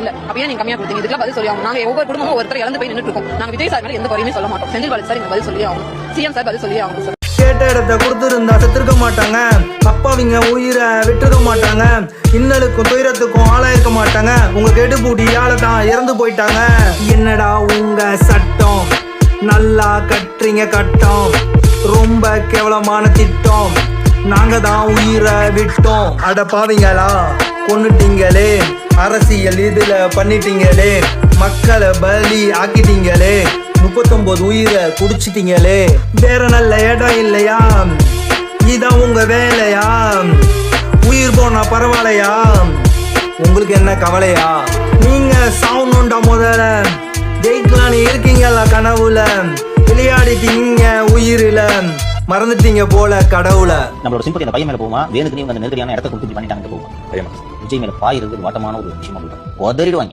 இல்ல அப்படியே நீங்க கம்மியா கொடுத்தீங்க. இதுக்கு பதில் சொல்லி ஆகும். நாங்க ஒவ்வொரு குடும்பமும் ஒருத்தர் இறந்து போய் நின்னுட்டு இருக்கோம். நாங்க விஜய் சார் மேல எந்த குறையுமே சொல்ல மாட்டோம். செந்தில் பாலாஜி சார் பதில் சொல்லி ஆகும். சிஎம் சார் பதில் சொல்லி ஆகும். கேட்ட இடத்த கொடுத்திருந்தா செத்துருக்க மாட்டாங்க. அப்பாவிங்க உயிரை விட்டுருக்க மாட்டாங்க. இன்னலுக்கும் துயரத்துக்கும் ஆளாயிருக்க மாட்டாங்க. உங்க கெடுபூடியால தான் இறந்து போயிட்டாங்க. என்னடா உங்க சட்டம், நல்லா கட்டுறீங்க கட்டம், ரொம்ப கேவலமான திட்டம், நாங்க தான் உயிரை விட்டோம். அட பாவிங்களா, கொன்னுட்டீங்களே, அரசியல் இதுல பண்ணிட்டீங்களே, மக்களை பலி ஆக்கிட்டீங்களே, 39 உயிரை குடிச்சிட்டீங்களே. வேற நல்ல இடம் இல்லையா? இதான் உங்க வேலையா? உயிர் போனா பரவாயில்லையா? உங்களுக்கு என்ன கவலையா? நீங்க சாவுண்டா முதல்ல, ஜெயிக்கலான்னு இருக்கீங்களா கனவுல? விளையாடிட்டீங்க உயிரில, மறந்துட்டீங்க போல கடவுள. நம்மளோட சிம்பத்தி அந்த பையன் மேல போகுமா, வேணுக்கு நீங்க அந்த நெருக்கடியான இடத்த கொடுத்து பண்ணிட்டாங்க போகுமா? விஜய் மேல பாயிருக்கு வாட்டமான ஒரு விஷயமா உதறிடுவாங்க.